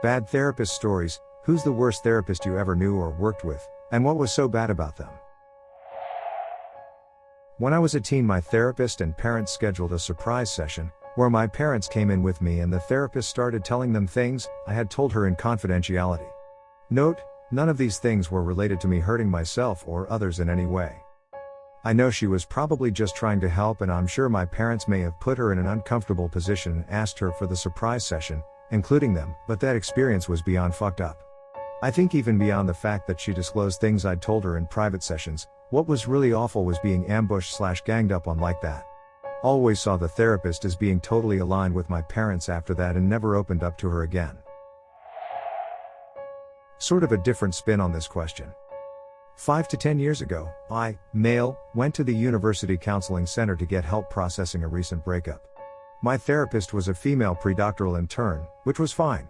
Bad therapist stories. Who's the worst therapist you ever knew or worked with, and what was so bad about them? When I was a teen, my therapist and parents scheduled a surprise session, where my parents came in with me and the therapist started telling them things I had told her in confidentiality. Note, none of these things were related to me hurting myself or others in any way. I know she was probably just trying to help, and I'm sure my parents may have put her in an uncomfortable position and asked her for the surprise session, including them, but that experience was beyond fucked up. I think even beyond the fact that she disclosed things I'd told her in private sessions, what was really awful was being ambushed/ganged up on like that. Always saw the therapist as being totally aligned with my parents after that and never opened up to her again. Sort of a different spin on this question. 5 to 10 years ago, I, male, went to the University Counseling Center to get help processing a recent breakup. My therapist was a female predoctoral intern, which was fine.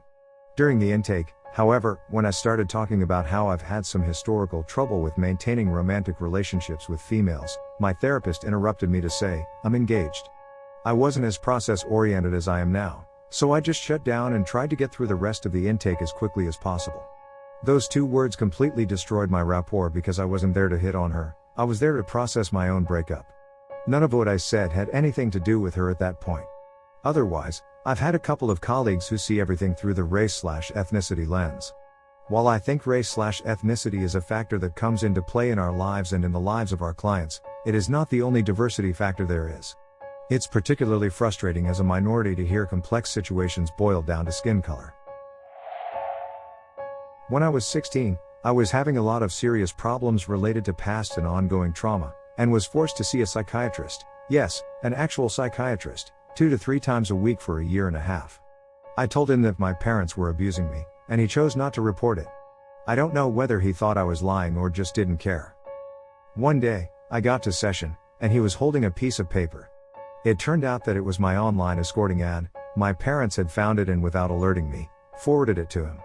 During the intake, however, when I started talking about how I've had some historical trouble with maintaining romantic relationships with females, my therapist interrupted me to say, "I'm engaged." I wasn't as process-oriented as I am now, so I just shut down and tried to get through the rest of the intake as quickly as possible. Those 2 words completely destroyed my rapport because I wasn't there to hit on her, I was there to process my own breakup. None of what I said had anything to do with her at that point. Otherwise, I've had a couple of colleagues who see everything through the race/ethnicity lens. While I think race/ethnicity is a factor that comes into play in our lives and in the lives of our clients, it is not the only diversity factor there is. It's particularly frustrating as a minority to hear complex situations boiled down to skin color. When I was 16, I was having a lot of serious problems related to past and ongoing trauma, and was forced to see a psychiatrist, yes, an actual psychiatrist, 2 to 3 times a week for a year and a half. I told him that my parents were abusing me, and he chose not to report it. I don't know whether he thought I was lying or just didn't care. One day, I got to session, and he was holding a piece of paper. It turned out that it was my online escorting ad. My parents had found it and, without alerting me, forwarded it to him.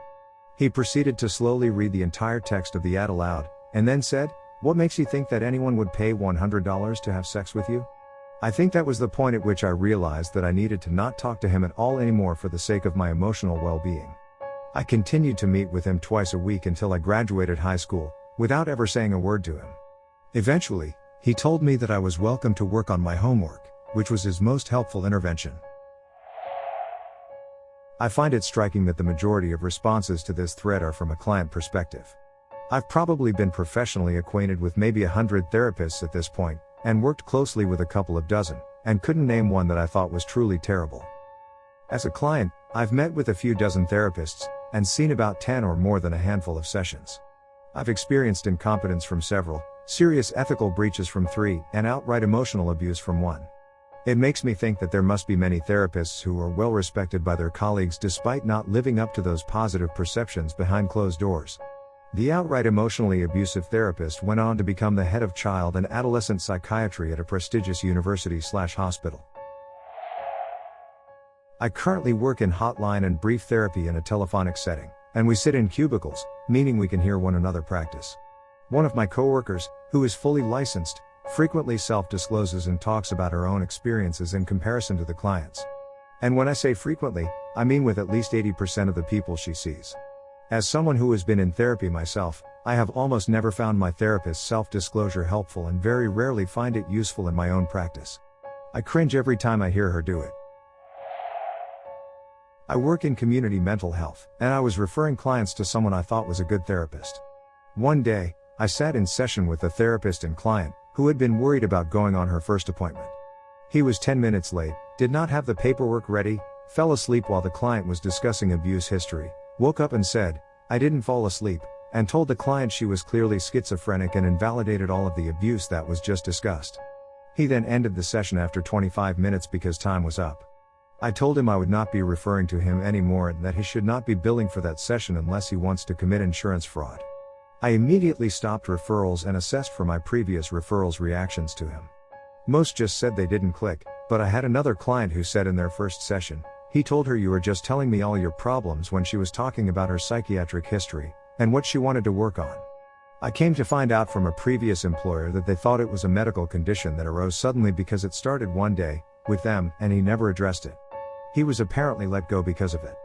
He proceeded to slowly read the entire text of the ad aloud, and then said, "What makes you think that anyone would pay $100 to have sex with you?" I think that was the point at which I realized that I needed to not talk to him at all anymore for the sake of my emotional well-being. I continued to meet with him twice a week until I graduated high school, without ever saying a word to him. Eventually, he told me that I was welcome to work on my homework, which was his most helpful intervention. I find it striking that the majority of responses to this thread are from a client perspective. I've probably been professionally acquainted with maybe 100 therapists at this point, and worked closely with a couple of dozen, and couldn't name one that I thought was truly terrible. As a client, I've met with a few dozen therapists, and seen about 10 or more than a handful of sessions. I've experienced incompetence from several, serious ethical breaches from 3, and outright emotional abuse from 1. It makes me think that there must be many therapists who are well respected by their colleagues despite not living up to those positive perceptions behind closed doors. The outright emotionally abusive therapist went on to become the head of child and adolescent psychiatry at a prestigious university/hospital. I currently work in hotline and brief therapy in a telephonic setting, and we sit in cubicles, meaning we can hear one another practice. One of my coworkers, who is fully licensed, frequently self-discloses and talks about her own experiences in comparison to the clients. And when I say frequently, I mean with at least 80% of the people she sees. As someone who has been in therapy myself, I have almost never found my therapist's self-disclosure helpful and very rarely find it useful in my own practice. I cringe every time I hear her do it. I work in community mental health, and I was referring clients to someone I thought was a good therapist. One day, I sat in session with a therapist and client, who had been worried about going on her first appointment. He was 10 minutes late, did not have the paperwork ready, fell asleep while the client was discussing abuse history, woke up and said, "I didn't fall asleep," and told the client she was clearly schizophrenic and invalidated all of the abuse that was just discussed. He then ended the session after 25 minutes because time was up. I told him I would not be referring to him anymore and that he should not be billing for that session unless he wants to commit insurance fraud. I immediately stopped referrals and assessed for my previous referrals' reactions to him. Most just said they didn't click, but I had another client who said in their first session, he told her, "You were just telling me all your problems," when she was talking about her psychiatric history, and what she wanted to work on. I came to find out from a previous employer that they thought it was a medical condition that arose suddenly because it started one day, with them, and he never addressed it. He was apparently let go because of it.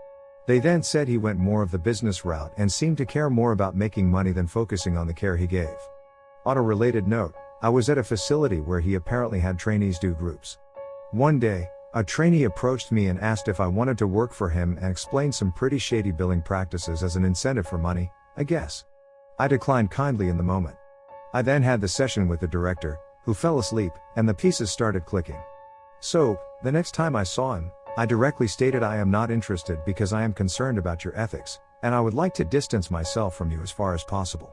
They then said he went more of the business route and seemed to care more about making money than focusing on the care he gave. On a related note, I was at a facility where he apparently had trainees do groups. One day, a trainee approached me and asked if I wanted to work for him and explained some pretty shady billing practices as an incentive for money, I guess. I declined kindly in the moment. I then had the session with the director, who fell asleep, and the pieces started clicking. So, the next time I saw him, I directly stated I am not interested because I am concerned about your ethics, and I would like to distance myself from you as far as possible.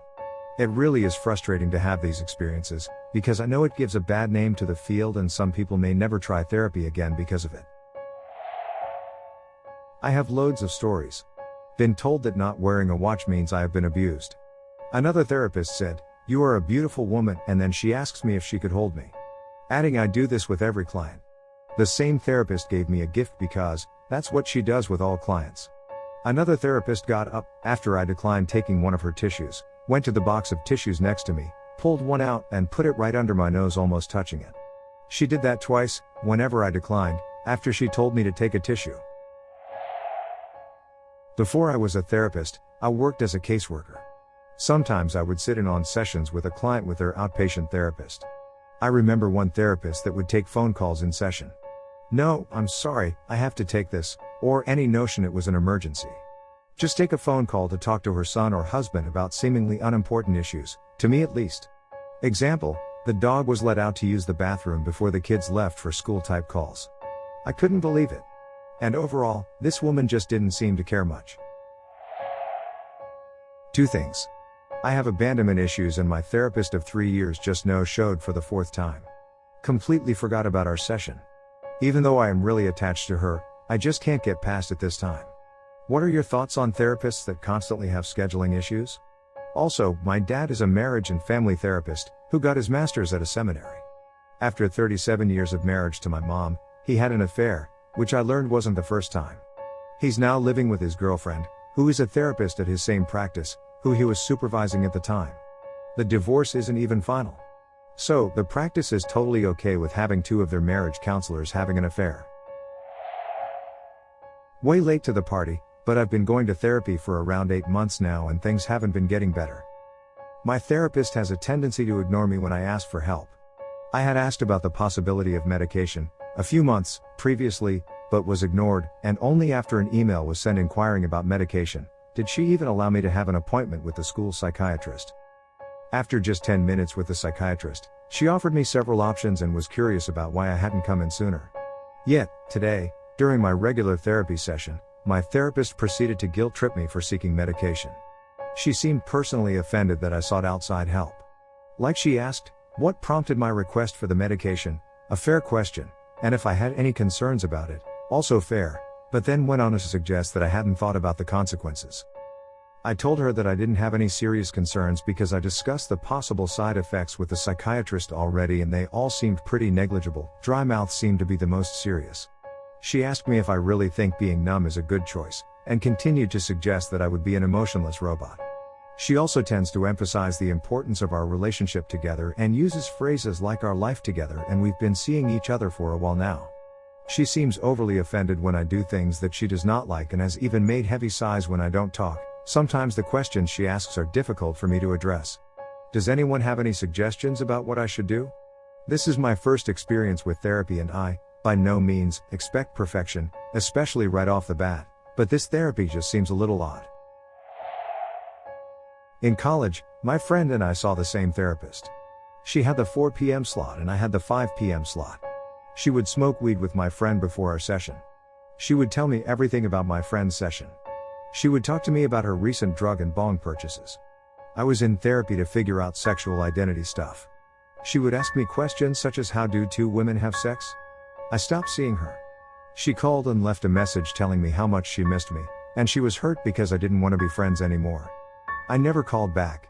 It really is frustrating to have these experiences, because I know it gives a bad name to the field and some people may never try therapy again because of it. I have loads of stories. Been told that not wearing a watch means I have been abused. Another therapist said, "You are a beautiful woman," and then she asks me if she could hold me. Adding, I do this with every client. The same therapist gave me a gift because that's what she does with all clients. Another therapist got up after I declined taking one of her tissues, went to the box of tissues next to me, pulled one out and put it right under my nose, almost touching it. She did that twice, whenever I declined, after she told me to take a tissue. Before I was a therapist, I worked as a caseworker. Sometimes I would sit in on sessions with a client with their outpatient therapist. I remember one therapist that would take phone calls in session. "No, I'm sorry, I have to take this," or any notion it was an emergency. Just take a phone call to talk to her son or husband about seemingly unimportant issues, to me at least. Example, the dog was let out to use the bathroom before the kids left for school type calls. I couldn't believe it. And overall, this woman just didn't seem to care much. 2 things. I have abandonment issues and my therapist of 3 years just no-showed for the 4th time. Completely forgot about our session. Even though I am really attached to her, I just can't get past it this time. What are your thoughts on therapists that constantly have scheduling issues? Also, my dad is a marriage and family therapist, who got his master's at a seminary. After 37 years of marriage to my mom, he had an affair, which I learned wasn't the first time. He's now living with his girlfriend, who is a therapist at his same practice, who he was supervising at the time. The divorce isn't even final. So, the practice is totally okay with having 2 of their marriage counselors having an affair. Way late to the party, but I've been going to therapy for around 8 months now and things haven't been getting better. My therapist has a tendency to ignore me when I ask for help. I had asked about the possibility of medication a few months previously, but was ignored, and only after an email was sent inquiring about medication did she even allow me to have an appointment with the school psychiatrist. After just 10 minutes with the psychiatrist, she offered me several options and was curious about why I hadn't come in sooner. Yet, today, during my regular therapy session, my therapist proceeded to guilt-trip me for seeking medication. She seemed personally offended that I sought outside help. Like she asked, what prompted my request for the medication, a fair question, and if I had any concerns about it, also fair, but then went on to suggest that I hadn't thought about the consequences. I told her that I didn't have any serious concerns because I discussed the possible side effects with the psychiatrist already and they all seemed pretty negligible. Dry mouth seemed to be the most serious. She asked me if I really think being numb is a good choice, and continued to suggest that I would be an emotionless robot. She also tends to emphasize the importance of our relationship together and uses phrases like our life together and we've been seeing each other for a while now. She seems overly offended when I do things that she does not like and has even made heavy sighs when I don't talk. Sometimes the questions she asks are difficult for me to address. Does anyone have any suggestions about what I should do? This is my first experience with therapy and I, by no means, expect perfection, especially right off the bat, but this therapy just seems a little odd. In college, my friend and I saw the same therapist. She had the 4 p.m. slot and I had the 5 p.m. slot. She would smoke weed with my friend before our session. She would tell me everything about my friend's session. She would talk to me about her recent drug and bong purchases. I was in therapy to figure out sexual identity stuff. She would ask me questions such as how do 2 women have sex? I stopped seeing her. She called and left a message telling me how much she missed me, and she was hurt because I didn't want to be friends anymore. I never called back.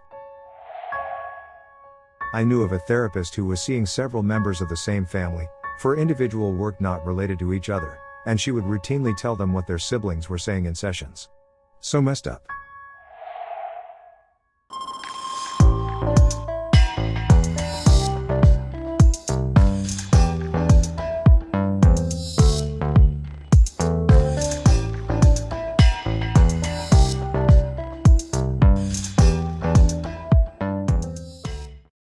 I knew of a therapist who was seeing several members of the same family, for individual work not related to each other, and she would routinely tell them what their siblings were saying in sessions. So messed up.